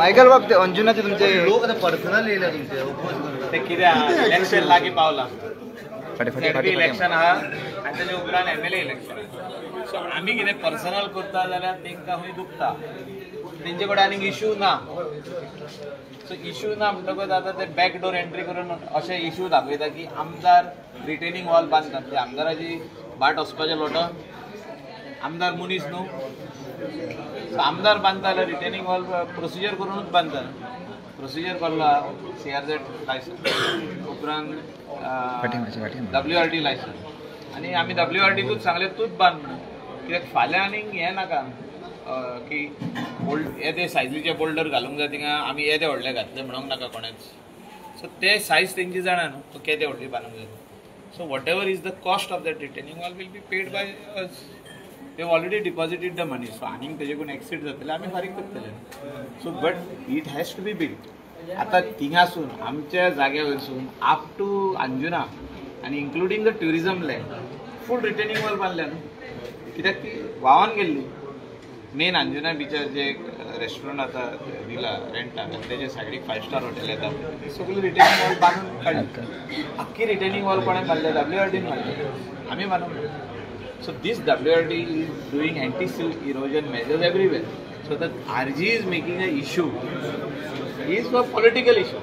Michael बाब ते अंजुनाचे तुमचे लोक आता पर्सनल येयले तुमचे ओपोज करता ते कित्याक इलेक्शन लागीं पावला इलेक्शन आहा आनी तेजे उपरांत MLA इलेक्शन सो आमी कितें पर्सनल करता जाल्यार तेंकां खंय दुखता तेंचे कडेन आनीक इश्यू ना सो इश्यू ना म्हणटकच आतां ते बॅकडोर एंट्री करून अशे इश्यू दाखयता की आमदार रिटेनिंग वॉल बांदतात ते आमदाराची बाट वचपाचें लोटो आमदार मनीस न्हू सो आमदार बांदता जाल्यार रिटेनिंग वॉल प्रोसिजर करूनच बांदता प्रोसिजर केल्लो CRZ लायसन्स उपरांत WRT लायसन्स आनी आमी WRTकूच सांगलें तूंच बांद कित्याक फाल्यां आनीक हें नाका की येदे सायजीचे बोल्डर घालूंक जाय थिंगा आमी येदे व्हडले घातले म्हणूंक नाका कोणेच सो ते सायज तेंची जाणा न्हू केदे व्हडली बांदूंक जाय so whatever is the cost of that retaining wall will be paid by us they have already deposited the money so आनीक तेजेकून एक्सीड जातले आमी फारीक करतले so but it has to be build आतां थिंगासून आमच्या जाग्या वयरसून अप टू अंजुना आनी including the tourism land full retaining wall बांदल्या न्हू कित्याक ती व्हांवन गेल्ली मेन अंजुना बिचार जे रेस्टॉरंट आतां दिला रेंटाक तेजे सायडीक 5 स्टार हॉटेल येता सगळी रिटेनिंग वॉल बांदून काडली आख्खी रिटेनिंग वॉल कोणें बांदल्या WRTन बांदल्या आमी बांदूंक So this WRT is doing anti-silt erosion measures everywhere. So that RG is making an issue is a political issue.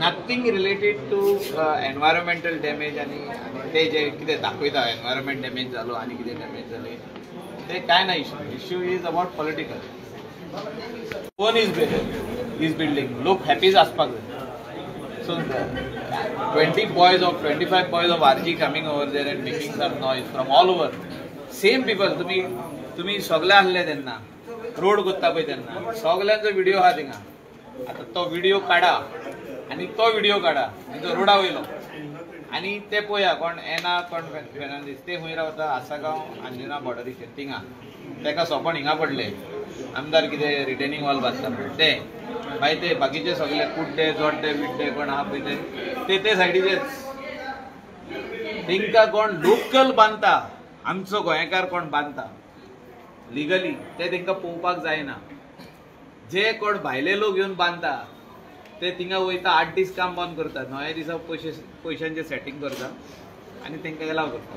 Nothing related to environmental damage आणि ते जे कितें दाखयता environment damage जालो आनी कितें damage जाले ते काय ना issue is about political. One is building. लोक happy आसपाक जाय. So 20 boys or 25 boys of RG coming over there and making some noise from all over. Same people. तुम्ही सगळे आसले तेन्ना रोड करता पळय तेन्ना सगळ्यांचो व्हिडिओ आहा थिंगा आतां तो व्हिडिओ काडा आनी तो व्हिडिओ काडा तो रोडा वयलो आनी ते पळया कोण येना कोण फेर्नांदीस ते खंय रावता आसागांव अंजुना बॉर्डरीचेर थिंगा तेका सोपण हिंगा पडले आमदार कितें रिटेनिंग वॉल बांदता ते मागीर ते बाकीचे सगळे कुड्डे जोड्डे बिड्डे कोण आहा पळय ते सायडीचेच तेंकां कोण लोकल बांदता आमचो गोंयकार कोण बांदता लिगली ते तेंकां पळोवपाक जायना जे कोण भायले लोक येवन बांदता ते थिंगा वयता 8 दीस काम बंद करता 9व्या दिसा पयशांचे सेटींग करता आनी तेंकां एलाव करता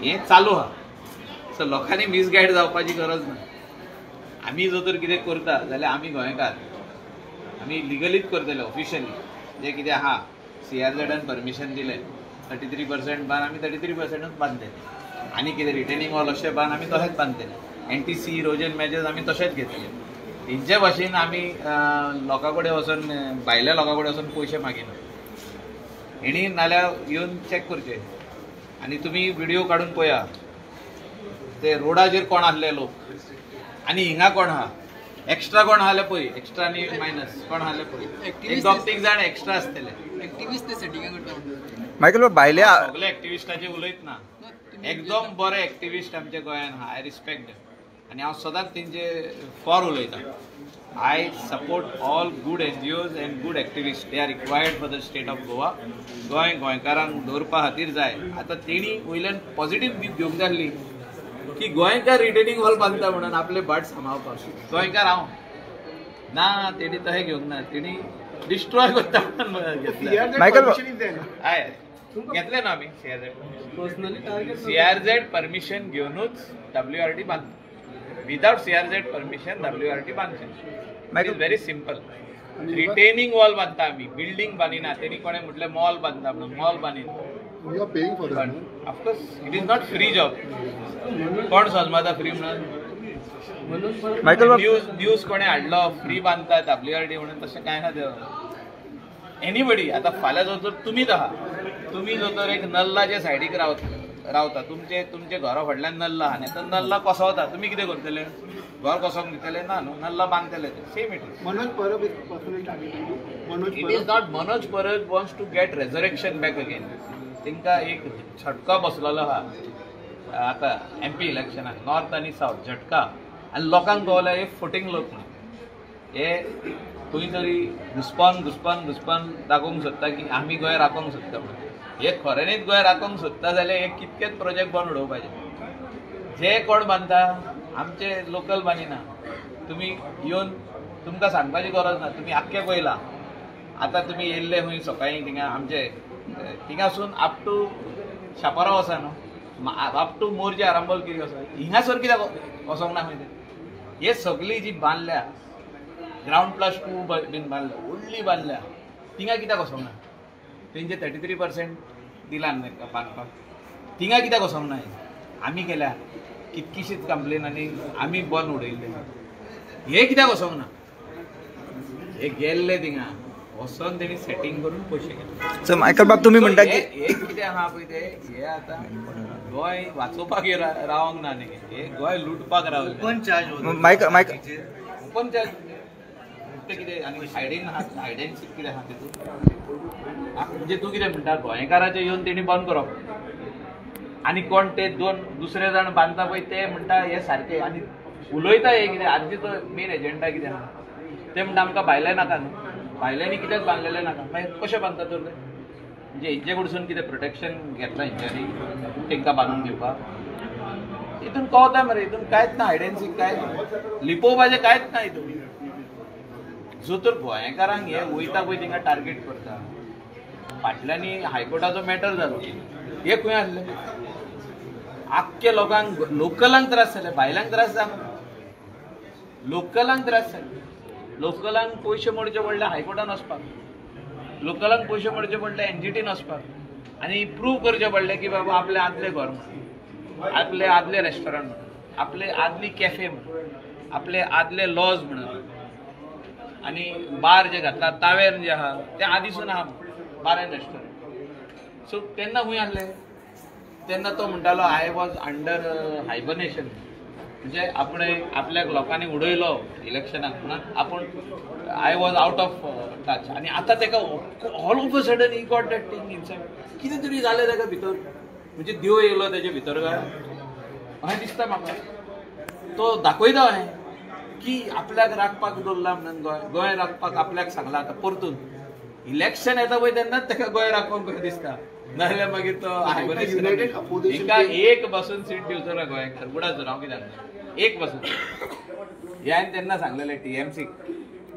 हें चालू आहा सो लोकांनी मिसगायड जावपाची गरज ना आमी जर तर कितें करता जाल्यार आमी गोंयकार आमी लिगलीच करतले ऑफिशियली जे कितें आहा CRZन परमिशन दिलें 33% बांद आमी 33%च बांदतले आनी कितें रिटेनिंग वॉल अशें बांद आमी तशेंच बांदतले एंटी इरोजन मेजर्स आमी तशेंच घेतले तेंचे भाशेन आमी लोकां कडेन वचून भायल्या लोकां कडेन वचून पयशे मागिना हेणी नाल्यार येवन चॅक करचे आनी तुमी व्हिडिओ काडून पळया ते रोडाचेर कोण आसले लोक आनी हिंगा कोण आहा एक्स्ट्रा कोण आसले पळय एक्स्ट्रा आनी मायनस कोण आसले पळय एक 2-3 जाण एक्स्ट्रा आसतले एक्टिविस्ट ते सेटिंग करता मायकल बाब भायल्या सगळे एक्टिविस्टाचे उलयत ना एकदम बरे एक्टिविस्ट आमच्या गोंयान आहा आय रिस्पेक्ट आनी हांव सदांच तेंचे फॉर उलयता I support all good NGOs end good activist they are required for the state of Goa गोंयकारांक दवरपा खातीर जाय आतां तेणी वयल्यान पॉझिटीव घेवंक जाय आसली की गोंयकार रिटेनिंग वॉल बांदता म्हणून आपले भाट सांबाळपाक गोंयकार हांव ना तेणी तशें घेवंक ना तेणी डिस्ट्रॉय करता म्हणून घेतलें मायकल हय घेतले ना आमी CRZ परमिशन घेवनूच WRT बांदता विदाउट CRZ परमिशन WRT बांदचे it is very simple retaining wall बांदता आमी बिल्डींग बांदिना तेणी कोणें म्हटलें मॉल बांदता म्हणून mall बांदिना You are paying for that. Of course, it is not free job. कोण समजता फ्री म्हणून मायकल बाब न्यूज कोणे हाडलो फ्री बांदता WRT म्हणून तशें कांय ना देव एनीबडी आतां फाल्यां जो तर तुमीच आहा तुमी जो तर एक नल्लाचे सायडीक रावता तुमचे घरा फाटल्यान नल्ला आहा न्ही तर नल्ला कोसवता तुमी कितें करतले घर कोसोवंक दितले ना न्हू नल्ला बांदतले ते same it is Manoj Parab is it is not Manoj Parab wants to get resurrection back again तेंकां एक झटका बसलेलो आहा आतां MP इलेक्शनाक नॉर्थ आनी सावथ झटका आनी लोकांक कळलें हे फुटींग लोक न्ही हे खंय तरी घुसपान दाखोवंक सोदता की आमी गोंय राखोवंक सोदता म्हणून हे खऱ्यांनीच गोंय राखोवंक सोदता जाल्यार हे कितकेच प्रोजेक्ट बंद उडोवपाचे जे कोण बांदता आमचे लोकल बांदिना तुम्ही येवन तुमकां सांगपाची गरज ना, तुम्ही आख्खे पयला. आतां तुमी येयल्ले खंय सकाळीं थिंगा आमचे थिंगासून अप टू शापोरा वसा न्हू, अप टू मोरजे आरांबोलगिरी वसा, हिंगासर कित्याक वचोंक ना खंय ते? हे सगळी जी बांदल्या ग्राउंड+2 बीन बांदल्या, व्हडली बांदल्या, थिंगा कित्याक वचोंक ना? तेंचे 33% दिला न्हू बांदपाक, थिंगा कित्याक वचोंक ना? आमी केल्या कितकीशीच कंप्लेन आनी आमी बंद उडयल्ले, हे कित्याक वचोंक ना? हे गेल्ले थिंगा वचोन तेणी सेटींग करून पयशे घेतले. सो मायकल बाब तुम्ही म्हणटा की हे कितें आहा पळय ते, हे आतां गोंय वाचोवपाक रावंक ना न्ही, हे गोंय लुटपाक रावले. पण चार्ज मायकल पण ते कितें आनी हायडेन्सीक कितें आहा तितून? म्हणजे तूं कितें म्हणटा गोंयकाराचे येवन तेणी बंद करप आनी कोण ते दुसरे जाण बांदता पळय ते म्हणटा हे सारके आनी उलयता हे कितें? आजचे तो मेन एजेंडा कितें आहा ते म्हणटा आमकां भायले नाका न्हू, भायल्यांनी कित्याक बांदलेले नाका, मागीर कशें बांदता तर ते? म्हणजे हेंचे कडसून कितें प्रोटेक्शन घेतला हेंच्यांनी तेंकां बांदून घेवपाक? हितून कळटा मरे, हितून कांयच ना, हायडेन्सीक कांयच लिपोवपाचें कांयच ना हितून. जो तर गोंयकारांक हे वयता पळय थिंगा टार्गेट करता. फाटल्यानी हायकोर्टाचो मॅटर जालो, हे खंय आसले? आख्खे लोकांक लोकलांक त्रास जाले, भायल्यांक त्रास जावना, लोकलांक त्रास जाले. लोकलांक पयशे मोडचे पडले हायकोर्टान वचपाक, लोकलांक पयशे मोडचे पडले एनजीटीन वचपाक आनी प्रूव करचें पडलें की बाबा आपले आदले घर म्हणून, आपले आदले रेस्टॉरंट म्हणून, आपले आदली कॅफे म्हणून, आपले आदले लॉज म्हणून, आनी बार जे घातला तावेर्न जे आहा ते आदींसून आहा बार एंड रेस्टॉरंट. सो तेन्ना खंय आसले? तेन्ना तो म्हणटालो आय वॉज अंडर हायबर्नेशन, म्हणजे आपण आपल्या लोकांनी उडयलो इलेक्शनाक म्हणून आपण I was out of touch. आनी आतां ताका all of a sudden he got that thing inside, कितें तरी जालें ताका भितर, म्हणजे देव येयलो तेजे भितर काय अशें दिसता म्हाका. तो दाखयता अशें की आपल्याक राखपाक दवरला म्हणून गोंय राखपाक आपल्याक सांगला. आतां परतून इलेक्शन येता पळय तेन्नाच ताका गोंय राखपाक कशें दिसता, नाजाल्यार मागीर तो हिंका एक बसून सीट दिवचो ना गोंयकार बुडाचो. हांव कित्याक एक बसून हे हांवें तेन्ना सांगलेलें टीएमसीक,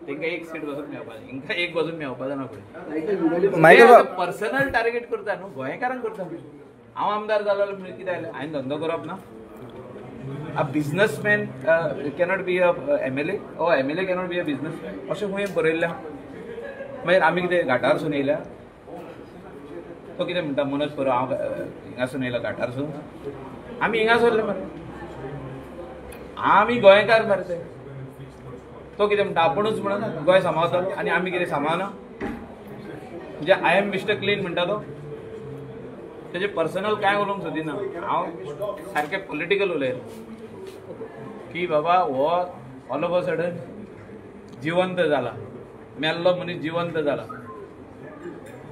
तांकां एक सीट बसून मेळपाचें, हिंका एक बसून मेळपाचो ना पळय. पर्सनल टार्गेट करता न्हू, गोंयकारांक करता. हांव आमदार जालो म्हणजे कितें जालें? हांवें धंदो करप ना. A businessman cannot be a MLA, or MLA cannot be a businessman, अशें खंय बरयल्लें. मागीर आमी कितें घाटारसून येयल्या, तो कितें म्हणटा मनोज परो हांव हिंगासून येयला घाटारसून, आमी हिंगा सरले मरे, आमी गोंयकार मरे ते. तो कितें म्हणटा आपुणूच म्हणून गोंय सांबाळटलो आनी आमी कितें सांबाळना, म्हणजे आय एम मिस्टर क्लीन म्हणटा तो. तेजे पर्सनल कांय उलोवंक सोदिना हांव, सारकें पॉलिटिकल उलयलें की बाबा हो ऑल ऑफ अ सडन जिवंत जाला, मेल्लो मनीस जिवंत जाला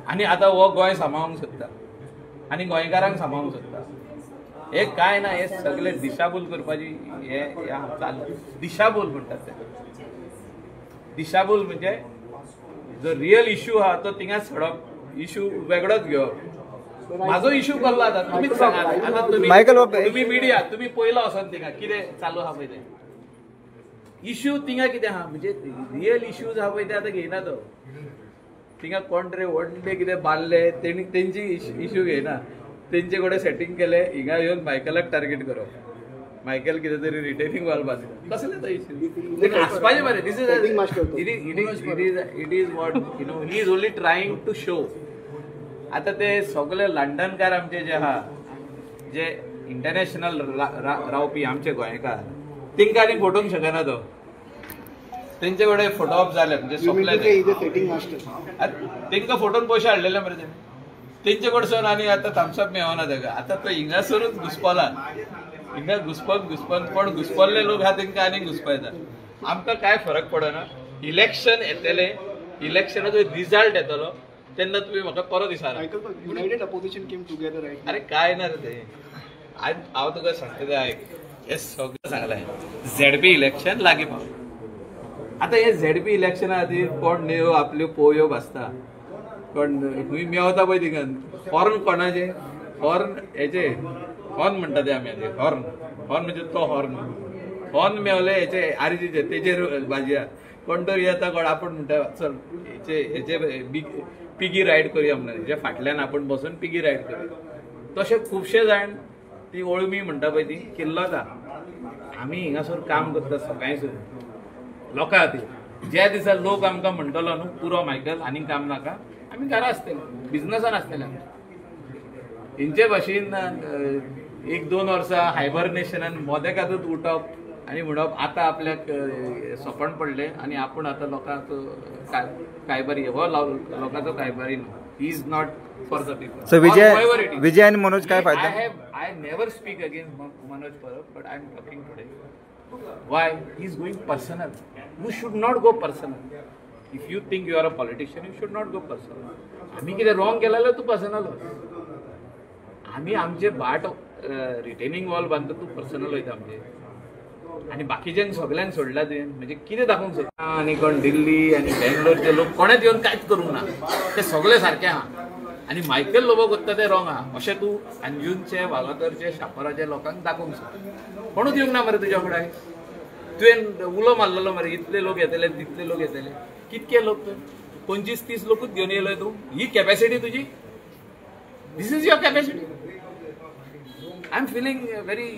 आनी आतां हो गोंय सांबाळूंक सोदता आनी गोंयकारांक सांबाळूंक सोदता. हे कांय ना, हे सगळे दिशाभूल करपाची हे चाललं. दिशाभूल म्हणटात ते. दिशाभूल म्हणजे जो रियल इश्यू आहा तो थिंगाच सोडप, इश्यू वेगळोच घेवप. म्हाजो इश्यू कसलो आतां तुमीच सांगात. आतां तुम्ही मिडिया तुम्ही पयलो वचोन थिंगा कितें चालू आहा पळय ते इश्यू थिंगा कितें आहा, म्हणजे रियल इश्यूज आहा पळय ते आतां घेयना तो. थिंगा कोण तरी व्हडले कितें बांदले तेणी तेंची इश्यू घेयना, तेंचे कडेन सेटींग केलें, हिंगा येवन मायकलाक टार्गेट करप. मायकल कितें तरी रिटेनिंग वॉल बांदता, कसले तो इश्यू आसपाचें मरे. This it is what you know he is only trying to show. आतां ते सगळे लंडनकार आमचे जे आहा, जे इंटरनॅशनल रावपी आमचे गोंयकार, तेंकां आनी फोटोवंक शकना तो. तेंचे कडेन फोटोवप जाले म्हणजे सोंपले. तेंकां फोटोवन पयशे हाडलेले मरे तेणी, तेंचे कडसून आनी आतां थम्सअप मेळना ताका. आतां तो हिंगासरूच घुस्पला, हिंगा घुस्पन कोण घुस्पल्ले लोक आहा तेंकां आनी घुस्पयता. आमकां कांय फरक पडना. इलेक्शन येतले, इलेक्शनाचो रिजल्ट येतलो तेन्ना तुमी म्हाका परत दिसना. United opposition came together right. अरे काय ना रे ते, हांव तुका सांगता ते आयक. हे सगळं सांगलें ZP इलेक्शन लागीं पावलें. आतां हे ZP इलेक्शना खातीर कोण नेव आपल्यो पोवयो भाजता, कोण खंय मेवता पळय थिंगा हॉर्न कोणाचे, हॉर्न हेचे हॉर्न म्हणटा ते आमी हेचे हॉर्न म्हणजे तो हॉर्न मेवले हेचे आरजीचे तेजेर भाजया. कोण तरी येता कोण आपण म्हणटा चल हेचे पिगी रायड करूया म्हणून हेच्या फाटल्यान आपण बसून पिगी रायड करूया. तशे खुबशे जाण ती ओळमी म्हणटा पळय ती किल्लता आमी हिंगासर काम करता सकाळीसून लोकां खातीर. ज्या दिसा लोक आमकां म्हणटलो न्हू पुरो मायकल आनी काम नाका आमी घरा आसतले बिझनसान आसतले. हेंचे भाशेन 1-2 वर्सां हायबरनेशनान मोदेकातूच उठप आणि म्हणप आता आपल्याक सोपण पडले आणि आपण आता लोकांचो कायबारी हो लोकांचो कायबारी न्हू. He is not for the people. So Vijay आणि मनोज काय फायदा? I never speak against Manoj Parab, but I am talking today. Why? He is going personal. You should not go personal. If you think you are a politician, you should not go personal. आम्ही कितें wrong केलेलो तू personal आम्ही आमचे बाट retaining wall बांदता तू personal वयता आमचे आणि बाकीच्यांक सगळ्यांक सोडला तुवें म्हणजे कितें दाखोवंक सोदता. आनी कोण दिल्ली आनी बेंगलोरचे लोक कोणेच येवन कांयच करूंक ना ते सगळे सारखे आहा आणि मायकल लोबो करता ते रॉंग आहा अशें तूं अंजुनचे वागातोरचे शापोराचे लोकांक दाखोवंक सोदता. कोणूच येवंक ना मरे तुज्या फुडें. तुवें उलो मारलेलो मरे इतले लोक येतले तितले लोक येतले. कितके लोक तूं 25-30 लोकूच घेवन येयलोय तूं. ही कॅपॅसिटी तुजी. This is your capacity. I am feeling very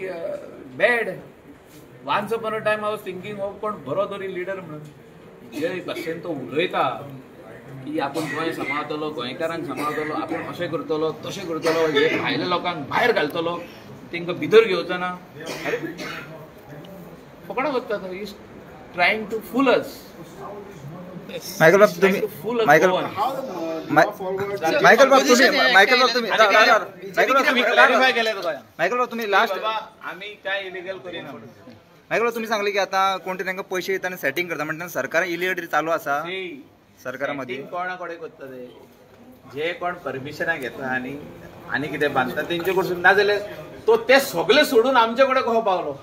bad. Once upon a time I was thinking हो कोण बरो तरी लिडर म्हणून जे भाशेन तो उलयता की आपण गोंय सांबाळटलो गोंयकारांक सांबाळटलो आपण अशें करतलो तशें करतलो हे भायल्या लोकांक भायर घालतलो तांकां भितर घेवचो ना. अरे फकाणां करता तो. Is trying to fool us. Michael बाब तुम्ही मायकल बाब तुम्ही लास्ट आम्ही काय इलिगल करिना. मायकल बाब तुम्ही सांगले की आता कोणते तांकां पैसे येता आनी सेटिंग करता म्हणटा सरकार इलिगल चालू आसा सरकारामध्ये. कोणा कडेन करता ते जे कोण परमिशनां घेता आनी कितें बांदता तेंचे कडसून ना जाल्यार तो ते सगळे सोडून आमचे कडेन कसो पावलो.